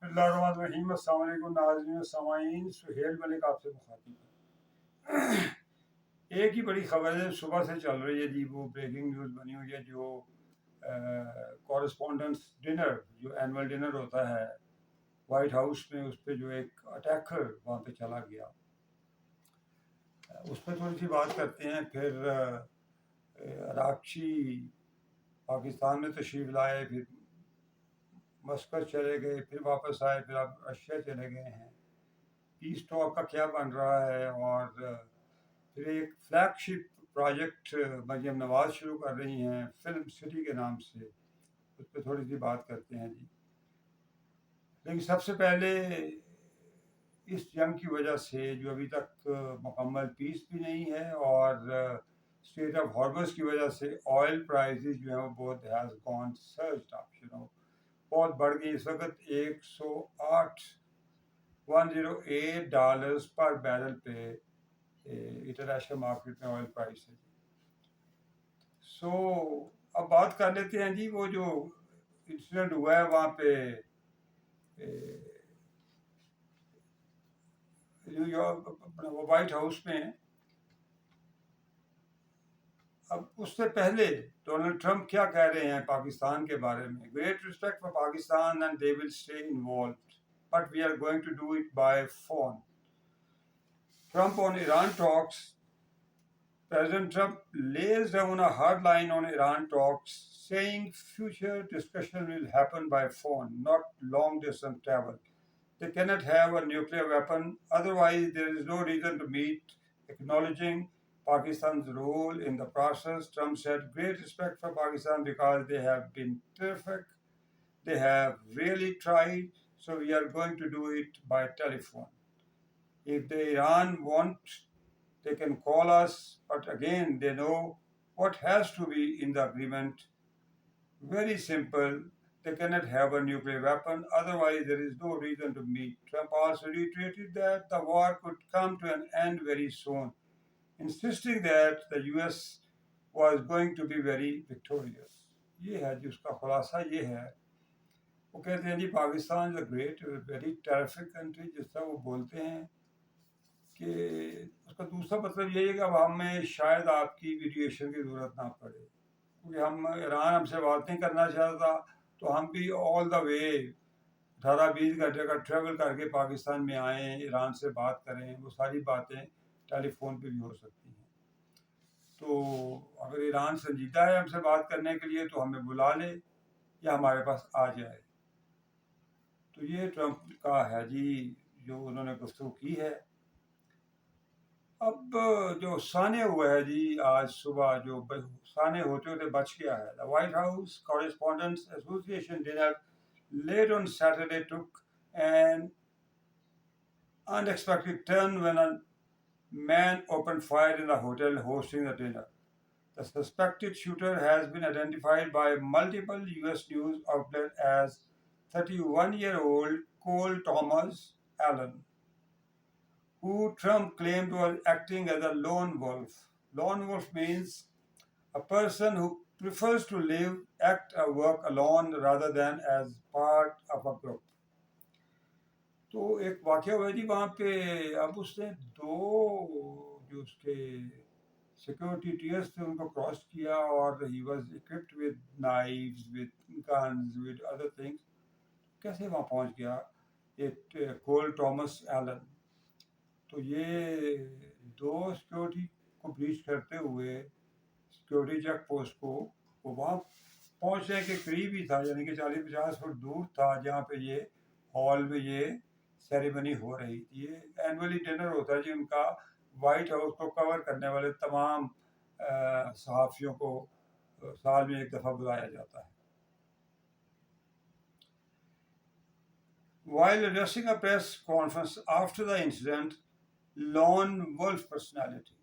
اللہ الرحمن الرحیم۔ السلام علیکم ناظرین و سامعین، سہیل ملک آپ سے مخاطب ہے۔ ایک ہی بڑی خبر ہے صبح سے چل رہی ہے جی، وہ بریکنگ نیوز بنی ہوئی ہے، جو کورسپونڈنس ڈنر جو اینول ڈنر ہوتا ہے وائٹ ہاؤس میں، اس پہ جو ایک اٹیکر وہاں پہ چلا گیا، اس پہ تھوڑی سی بات کرتے ہیں۔ پھر راکچی پاکستان میں تشریف لائے، پھر مسقط چلے گئے، پھر واپس آئے، پھر اب رشیا چلے گئے ہیں۔ پیس ٹاک کا کیا بن رہا ہے، اور پھر ایک فلیگ شپ پروجیکٹ مریم نواز شروع کر رہی ہیں فلم سٹی کے نام سے، اس پہ تھوڑی سی بات کرتے ہیں جی۔ لیکن سب سے پہلے اس جنگ کی وجہ سے جو ابھی تک مکمل پیس بھی نہیں ہے، اور اسٹیٹ آف ہاربرس کی وجہ سے آئل پرائزز جو ہیں وہ بہت ہیز گون سرجڈ اپ، بہت بڑھ گئی۔ اس وقت $108 پر بیرل پہ انٹرنیشنل مارکیٹ میں آئل پرائس ہے۔ سو اب بات کر لیتے ہیں جی، وہ جو انسیڈنٹ ہوا ہے وہاں پہ نیو یارک وائٹ ہاؤس میں۔ اب اس سے پہلے ڈونلڈ ٹرمپ کیا کہہ رہے ہیں پاکستان کے بارے میں؟ Great respect for Pakistan and they will stay involved but we are going to do it by phone. Trump on Iran talks. President Trump lays down a hard line on Iran talks, saying future discussion will happen by phone, not long distance travel. They cannot have a nuclear weapon, otherwise there is no reason to meet. Acknowledging Pakistan's role in the process, Trump said, great respect for Pakistan because they have been terrific. They have really tried, so we are going to do it by telephone. If the Iran want, they can call us, but again, they know what has to be in the agreement. Very simple. They cannot have a nuclear weapon, otherwise there is no reason to meet. Trump also reiterated that the war could come to an end very soon, insisting that the US was going to be very victorious. یہ ہے جس کا خلاصہ یہ ہے۔ وہ کہتے ہیں جی پاکستان از اے گریٹ ویری ٹیرفک کنٹری، جس طرح وہ بولتے ہیں کہ اس کا دوسرا مطلب یہ ہے کہ اب ہمیں شاید آپ کی میڈیشن کی ضرورت نہ پڑے، کیونکہ ایران ہم سے باتیں کرنا چاہتا تو ہم بھی آل دا وے 18-20 گھنٹے کا ٹریول کر کے پاکستان میں آئیں، ایران سے بات کریں، وہ ساری باتیں ٹیلی فون پہ بھی ہو سکتی ہیں۔ تو اگر ایران سنجیدہ ہے ہم سے بات کرنے کے لیے تو ہمیں بلا لے یا ہمارے پاس آ جائے۔ تو یہ ٹرمپ کا ہے جی جو انہوں نے گفتگو کی ہے۔ اب جو سانے ہوا ہے جی آج صبح، جو سانے ہوتے ہوتے بچ گیا ہے۔ The White House Correspondents Association dinner late on Saturday took an unexpected turn when a man opened fire in the hotel hosting the dinner. The suspected shooter has been identified by multiple US news outlets as 31-year-old Cole Thomas Allen, who Trump claimed was acting as a lone wolf. Lone wolf means a person who prefers to live, act, or work alone rather than as part of a group. تو ایک واقعہ ہوا جی وہاں پہ۔ اب اس نے دو جو اس کے سیکورٹی ٹیئرس تھے ان کو کراس کیا، اور he was equipped with knives, with guns, with other things. کیسے وہاں پہنچ گیا ایک کول ٹامس ایلن؟ تو یہ دو سیکورٹی کو بریچ کرتے ہوئے سیکورٹی چیک پوسٹ کو وہ وہاں پہنچنے کے قریب ہی تھا، یعنی کہ 40-50 فٹ دور تھا جہاں پہ یہ ہال میں یہ سیریمنی ہو رہی تھی۔ یہ اینولی ڈنر ہوتا ہے جی ان کا، وائٹ ہاؤس کو کور کرنے والے تمام صحافیوں کو سال میں ایک دفعہ بلایا جاتا ہے۔ While addressing a press conference after the incident, lone wolf personality.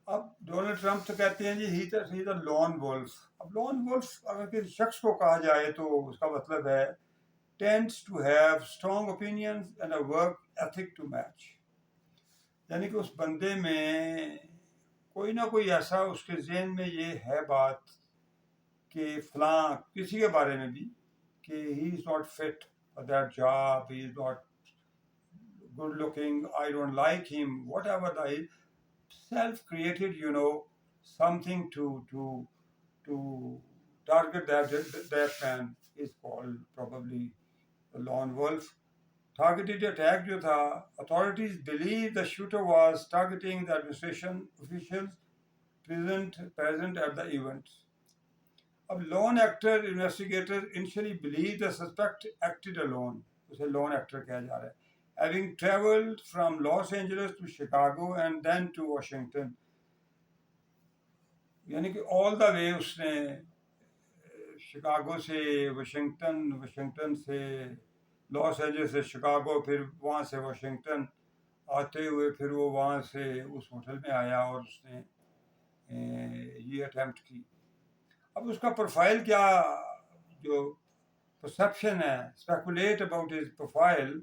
اب ڈونلڈ ٹرمپ تو کہتے ہیں جی ہی دا لون ولف۔ اب لون ولف اگر کسی شخص کو کہا جائے تو اس کا مطلب ہے tends to have strong opinions and a work ethic to match، یعنی کہ اس بندے میں کوئی نہ کوئی ایسا اس کے ذہن میں یہ ہے بات کہ فلاں کسی کے بارے میں بھی کہ ہی is not fit that job, he is not good looking, I don't like him, whatever the self created, something to target that man is called probably the lone wolf. Targeted attack جو تھا, authorities believe the shooter was targeting the administration officials present at the event. اب lone actor investigators initially believe the suspect acted alone. اسے lone actor کہا جا رہا ہے. Having traveled from Los Angeles to Chicago and then to Washington. یعنی کہ all the way اس نے Chicago سے واشنگٹن سے لاس اینجلس سے شکاگو, پھر وہاں سے واشنگٹن آتے ہوئے پھر وہ وہاں سے اس ہوٹل میں آیا اور اس نے یہ اٹیمپٹ کی. اب اس کا پروفائل کیا, جو پرسیپشن ہے, speculate about his profile.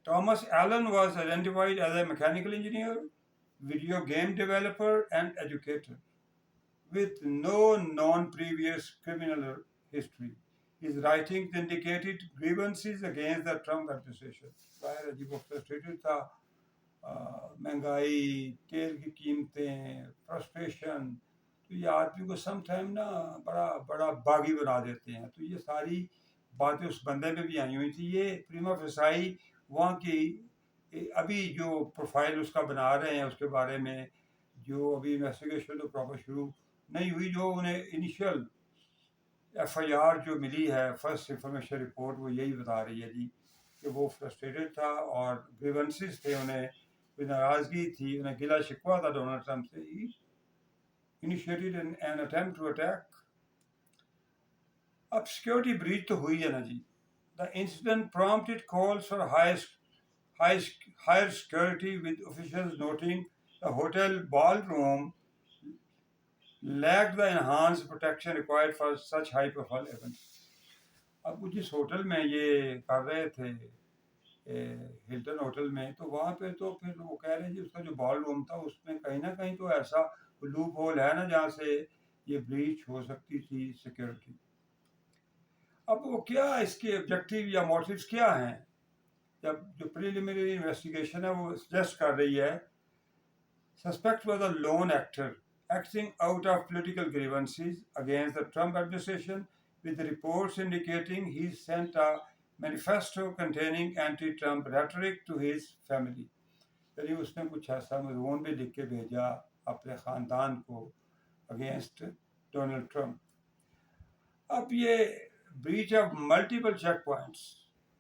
Thomas Allen was identified as a mechanical engineer, video game developer and educator with no known previous criminal history. His writings indicated grievances against the Trump administration. ظاہر ہے جی وہ frustrated تھا, مہنگائی, تیل کی قیمتیں, frustration, تو یہ آدمی کو سم ٹائم نا بڑا باغی بنا دیتے ہیں. تو یہ ساری باتیں اس بندے میں بھی آئی ہوئی تھی. یہ پریما فسائی وہاں کی ابھی جو پروفائل اس کا بنا رہے ہیں, اس کے بارے میں جو ابھی انویسٹیگیشن تو پراپر شروع نہیں ہوئی, جو انہیں انیشیل ایف آئی آر جو ملی ہے, فرسٹ انفارمیشن رپورٹ, وہ یہی بتا رہی ہے جی کہ وہ فرسٹریٹڈ تھا اور گریونسز تھے, انہیں کوئی ناراضگی تھی, انہیں گلا شکوا تھا ڈونلڈ ٹرمپ سے. Initiated an attempt to attack. اب سیکورٹی بریچ تو ہوئی ہے نا جی. The incident prompted calls for higher security, with officials noting the hotel ballroom lacked the enhanced protection required for such high-profile events. اب وہ جس ہوٹل میں یہ کر رہے تھے, ہلٹن ہوٹل میں, تو وہاں پہ تو پھر وہ کہہ رہے ہیں جی اس کا جو بال روم تھا اس میں کہیں نہ کہیں تو ایسا لوپ ہول ہے نا جہاں سے یہ بریچ ہو سکتی تھی سیکورٹی. اب وہ کیا اس کے آبجیکٹیو یا موٹیوز کیا ہیں, جب جو پریلیمنری انویسٹیگیشن ہے وہ سجیسٹ کر رہی ہے suspect was a loan actor acting out of political grievances against the Trump administration, with reports indicating he sent a manifesto containing anti-Trump rhetoric to his family. یعنی اس نے کچھ ایسا مضمون بھی لکھ کے بھیجا اپنے خاندان کو اگینسٹ ڈونلڈ ٹرمپ. اب یہ breach of multiple checkpoints.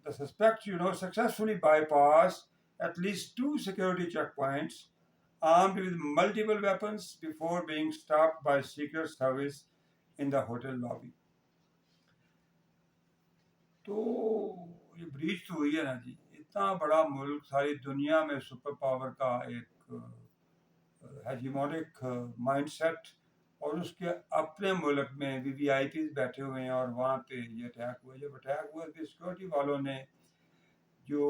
The suspect, successfully bypassed at least 2 security checkpoints, armed with multiple weapons, before being stopped by Secret Service in the hotel lobby. تو یہ بریچ تو ہوئی ہے نا جی. اتنا بڑا ملک, ساری دنیا میں سپر پاور کا ایک ہیجیمونک مائنڈ سیٹ, اور اس کے اپنے ملک میں وی آئی پیز بیٹھے ہوئے ہیں, اور وہاں پہ یہ اٹیک ہوا. جب اٹیک ہوا کہ سیکورٹی والوں نے, جو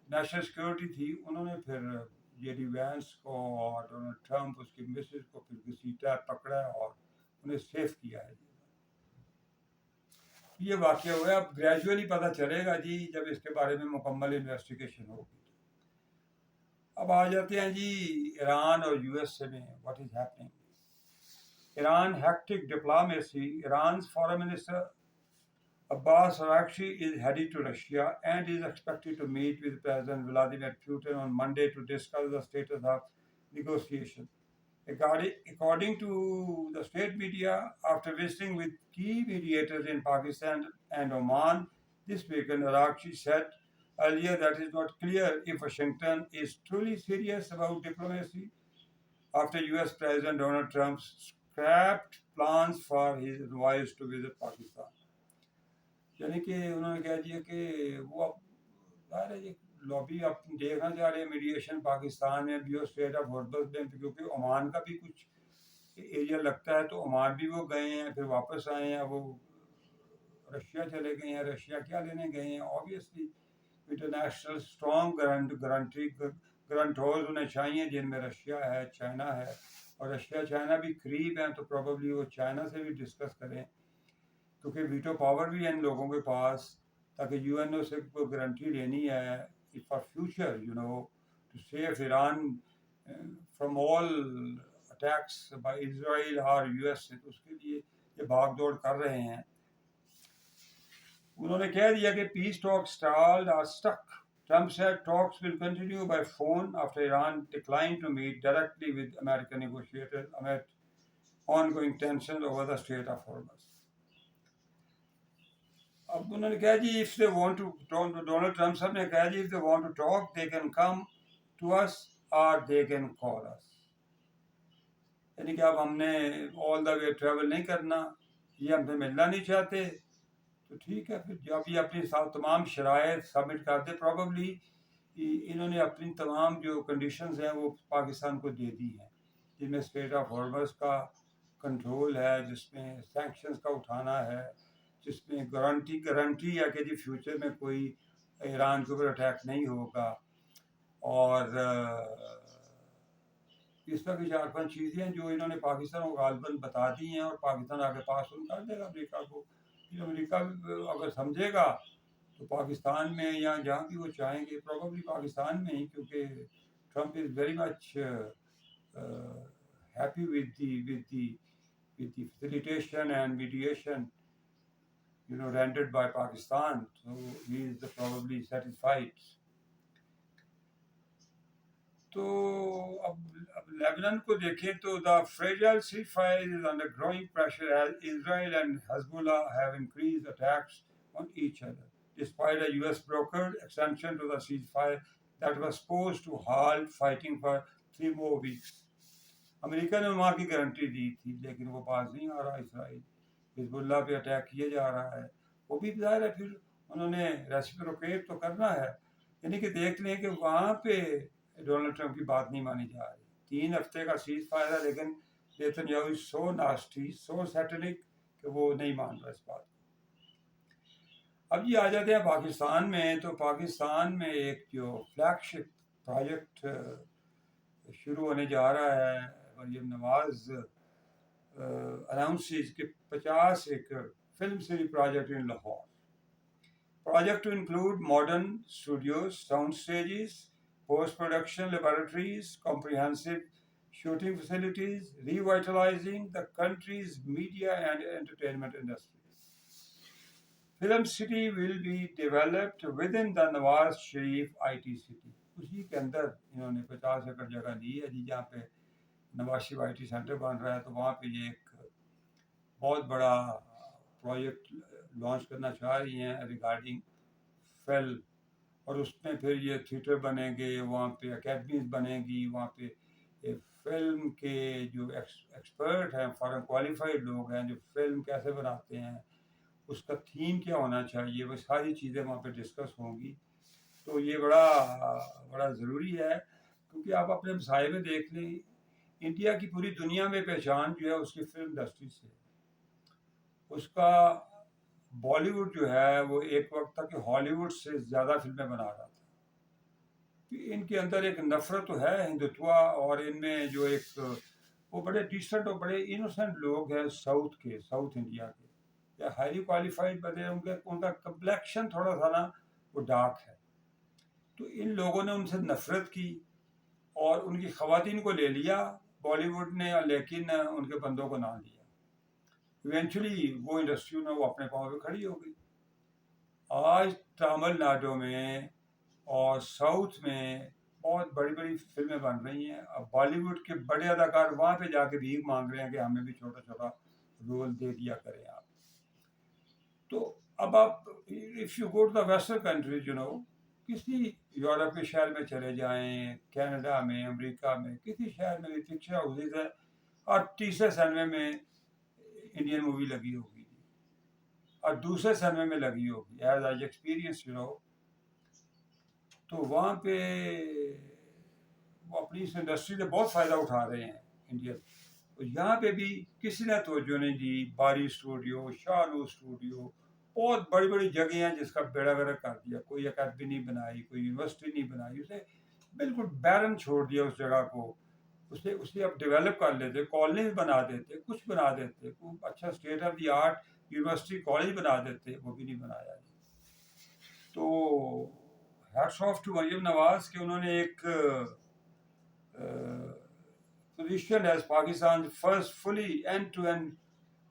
نیشنل سیکورٹی تھی, انہوں نے پھر جے ڈی وینس کو اور ڈونلڈ ٹرمپ اس کی مسز کو پھر گھسیٹا, پکڑا اور انہیں سیف کیا ہے. یہ واقعہ ہوا ہے. اب گریجولی پتہ چلے گا جی جب اس کے بارے میں مکمل انویسٹیگیشن ہوگی. اب آ جاتے ہیں جی ایران اور یو ایس اے میں. What is happening Iran hectic diplomacy. Iran's foreign minister Abbas Araghchi is headed to Russia and is expected to meet with President Vladimir Putin on Monday to discuss the status of negotiation. According to the state media, after visiting with key mediators in Pakistan and Oman this weekend, Araghchi said earlier that it is not clear if Washington is truly serious about diplomacy after US President Donald Trump scrapped plans for his envoys to visit Pakistan. یعنی کہ انہوں نے کہہ دیا کہ وہ ظاہر ہے یہ لابی اب دیکھنا چاہ رہے ہیں میڈیشن پاکستان میں بھی اور اسٹیٹ آف ہاربرز میں, کیونکہ عمان کا بھی کچھ ایریا لگتا ہے, تو عمان بھی وہ گئے ہیں, پھر واپس آئے ہیں, وہ رشیا چلے گئے ہیں. رشیا کیا لینے گئے ہیں؟ آبویسلی انٹرنیشنل اسٹرانگ گرانٹورز انہیں چاہیے, جن میں رشیا ہے, چائنا ہے, اور رشیا چائنا بھی قریب ہیں, تو پروبیبلی وہ چائنا سے بھی ڈسکس کریں کیونکہ ویٹو پاور بھی ہے ان لوگوں کے پاس، تاکہ یو این او سے کوئی گارنٹی لینی ہے for future to save Iran from all attacks by Israel اور یو ایس سے، تو اس کے لیے یہ بھاگ دوڑ کر رہے ہیں. انہوں نے کہہ دیا کہ peace talk stalled or stuck. Trump said talks will continue by phone after Iran declined to meet directly with American negotiators amid ongoing tensions over the Strait of Hormuz. اب انہوں نے کہا جی if they want to Donald Trump صاحب نے کہا جی if they want to talk they can come to us or they can call us. یعنی کہ اب ہم نے all the way travel نہیں کرنا، یہ ہم سے ملنا نہیں چاہتے، تو ٹھیک ہے پھر جب یہ اپنی تمام شرائط سبمٹ کر دے. پروبیبلی انہوں نے اپنی تمام جو کنڈیشنز ہیں وہ پاکستان کو دے دی ہیں، جس میں اسٹریٹ آف ہارمز کا کنٹرول ہے، جس میں سینکشنز کا اٹھانا ہے، جس میں گارنٹی ہے کہ جی فیوچر میں کوئی ایران کے اوپر اٹیک نہیں ہوگا، اور اس طرح کی 4-5 چیزیں ہیں جو انہوں نے پاکستان کو غالباً بتا دی ہیں، اور پاکستان آگے پاس ان کر دے گا امریکہ کو. امریکہ اگر سمجھے گا تو پاکستان میں یا جہاں بھی وہ چاہیں گے، پروبیبلی پاکستان میں ہی، کیونکہ Trump is very much happy with the facilitation and mediation rendered by Pakistan, so he is probably satisfied. تو اب لیبنان کو دیکھیں تو the fragile ceasefire is under growing pressure as Israel and Hezbollah have increased attacks on each other, despite a US brokered extension to the ceasefire that was supposed to halt fighting for 3 more weeks. امریکہ نے وہاں کی guarantee دی تھی، لیکن وہ باز نہیں آ رہا. اسرائیل حزب اللہ پہ اٹیک کیا جا رہا ہے، وہ بھی ظاہر ہے پھر انہوں نے ریسپروکیٹ تو کرنا ہے. یعنی کہ دیکھ لیں کہ وہاں پہ ڈونلڈ ٹرمپ کی بات نہیں مانی جا رہی. 3 ہفتے کا سیز فائر ہے، لیکن نیتنیاہو سو ناسٹی سو سیٹنک کہ وہ نہیں مان رہا اس بات کو. اب یہ آ جاتے ہیں پاکستان میں. تو پاکستان میں ایک جو فلیگ شپ پروجیکٹ شروع ہونے جا رہا ہے. مریم نواز announces کہ 50 acre film city project in Lahore. Project to include modern studios, sound stages, post-production laboratories, comprehensive shooting facilities, revitalizing the country's media and entertainment industries. Film City will be developed within the Nawaz Sharif IT City. اسی کے اندر انہوں نے 50 ایکڑ جگہ لی ہے جی، جہاں پہ Nawaz Sharif I T centre بن رہا ہے. تو وہاں پہ یہ ایک بہت بڑا پروجیکٹ لانچ کرنا چاہ رہی ہیں ریگارڈنگ فلم، اور اس میں پھر یہ تھیٹر بنیں گے، وہاں پہ اکیڈمیز بنیں گی، وہاں پہ فلم کے جو ایکسپرٹ ہیں، فارن کوالیفائڈ لوگ ہیں جو فلم کیسے بناتے ہیں، اس کا تھیم کیا ہونا چاہیے، وہ ساری چیزیں وہاں پہ ڈسکس ہوں گی. تو یہ بڑا ضروری ہے، کیونکہ آپ اپنے مسائل میں دیکھ لیں، انڈیا کی پوری دنیا میں پہچان جو ہے اس کی فلم انڈسٹری سے. اس کا بالی ووڈ جو ہے وہ ایک وقت تک ہالی ووڈ سے زیادہ فلمیں بنا رہا تھا. ان کے اندر ایک نفرت تو ہے ہندوتوا، اور ان میں جو ایک وہ بڑے ڈیسنٹ اور بڑے انوسنٹ لوگ ہیں ساؤتھ انڈیا کے، یا ہائیلی کوالیفائڈ بندے، ان کا کمپلیکشن تھوڑا سا نا وہ ڈارک ہے. تو ان لوگوں نے ان سے نفرت کی اور ان کی خواتین کو لے لیا بالی ووڈ نے، لیکن ان کے بندوں کو نہ لیا. ایونچولی وہ انڈسٹری میں وہ اپنے پاؤں پہ کھڑی ہو گئی. آج تامل ناڈو میں اور ساؤتھ میں بہت بڑی بڑی فلمیں بن رہی ہیں. اب بالی ووڈ کے بڑے اداکار وہاں پہ جا کے بھیک مانگ رہے ہیں کہ ہمیں بھی چھوٹا چھوٹا رول دے دیا کریں آپ. تو اب آپ if you go to the western countries کسی یورپ کے شہر میں چلے جائیں، کینیڈا میں، امریکہ میں، کسی شہر میں بھی پکچر ہاؤسز ہے، اور تیسرے سنیما میں انڈین مووی لگی ہوگی اور دوسرے سنیما میں لگی ہوگی. ایز آئی ایکسپیرئنس تو وہاں پہ وہ اپنی اس انڈسٹری سے بہت فائدہ اٹھا رہے ہیں انڈین. یہاں پہ بھی کسی نے توجہ نہیں دی. باری اسٹوڈیو، شاہ نور اسٹوڈیو، بہت بڑی بڑی جگہیں ہیں جس کا بیڑا گرک کر دیا. کوئی اکیڈمی نہیں بنائی، کوئی یونیورسٹی نہیں بنائی، اسے بالکل بیرن چھوڑ دیا اس جگہ کو. اسے اب ڈیولپ کر لیتے، کالونیز بنا دیتے، کچھ بنا دیتے، اچھا state of the art university college بنا دیتے، وہ بھی نہیں بنایا جی. تو hats of two Maryam Nawaz کہ انہوں نے ایک positioned as Pakistan's first fully end-to-end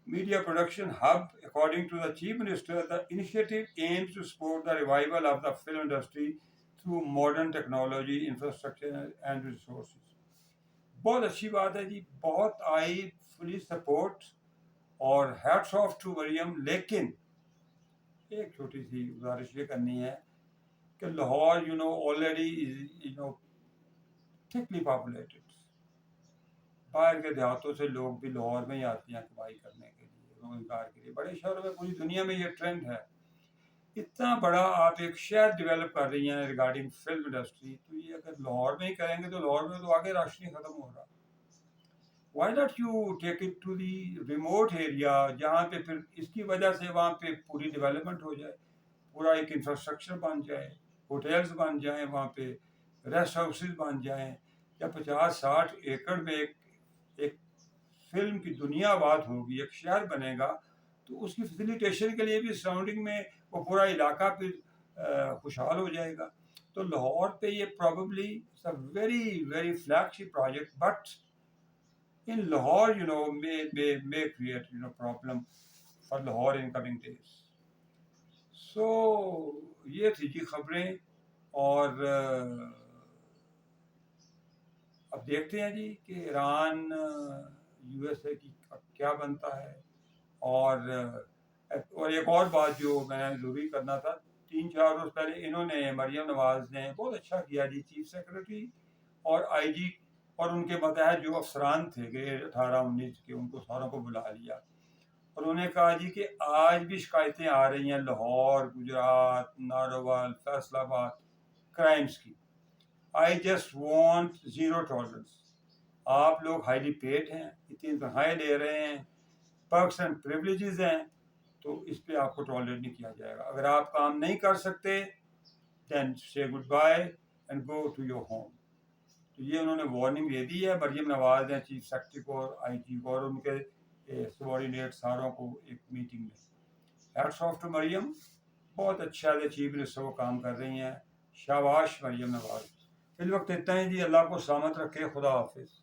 media production hub. According to the Chief Minister, the initiative aims to support the revival of the film industry through modern technology, infrastructure and resources. بہت اچھی بات ہے جی، بہت آئی فلی support اور hats of two مریم. لیکن ایک چھوٹی سی گزارش یہ کرنی ہے کہ لاہور آلریڈی تھکلی پاپولیٹڈ، باہر کے دیہاتوں سے لوگ بھی لاہور میں ہی آتے ہیں کمائی کرنے کے لیے، روزگار کے لیے. بڑے شہروں میں پوری دنیا میں یہ ٹرینڈ ہے. اتنا بڑا آپ ایک شہر ڈیولپ کر رہی ہیں ریگارڈنگ فلم انڈسٹری، تو یہ اگر لاہور میں ہی کریں گے تو لاہور میں تو آگے راشن ختم ہو رہا. Why not you take it to the remote area جہاں پہ پھر اس کی وجہ سے وہاں پہ پوری ڈیولپمنٹ ہو جائے، پورا ایک انفراسٹرکچر بن جائے، ہوٹلز بن جائیں، وہاں پہ ریسٹ ہاؤسز بن جائیں، یا 50-60 ایکڑ میں ایک فلم کی دنیا آباد ہوگی، ایک شہر بنے گا، تو اس کی فیسیلیٹیشن کے لیے بھی سراؤنڈنگ میں وہ پورا علاقہ پھر خوشحال ہو جائے گا. تو لاہور پہ یہ probably very very flag ship project, but in Lahore, may create, problem for Lahore in coming days. So یہ تھی جی خبریں. اور اب دیکھتے ہیں جی کہ ایران یو ایس اے کی کیا بنتا ہے. اور ایک اور بات جو میں نے ضروری کرنا تھا، 3-4 روز پہلے انہوں نے مریم نواز نے بہت اچھا کیا جی، چیف سیکرٹری اور آئی جی اور ان کے متحد جو افسران تھے گریڈ 18-19 کے، ان کو ساروں کو بلا لیا اور انہوں نے کہا جی کہ آج بھی شکایتیں آ رہی ہیں لاہور، گجرات، ناروال، فیصل آباد کرائمس کی. I just want zero tolerance. آپ لوگ ہائیلی پیڈ ہیں، اتنی تنخواہیں لے رہے ہیں، پرکس اینڈ پریولیجز ہیں، تو اس پہ آپ کو ٹالریٹ نہیں کیا جائے گا. اگر آپ کام نہیں کر سکتے دین سے goodbye and go to your home. تو یہ انہوں نے وارننگ دے دی ہے مریم نواز نے چیف سیکرٹری کو اور آئی جی کو اور ان کے سبارڈینیٹ ساروں کو ایک میٹنگ میں. ہیٹس آف ٹو مریم، بہت اچھا ہے، چیف منسٹر وہ کام کر رہی ہیں. شاباش مریم نواز. فی الوقت اتنا ہی جی، اللہ کو سلامت رکھے. خدا حافظ.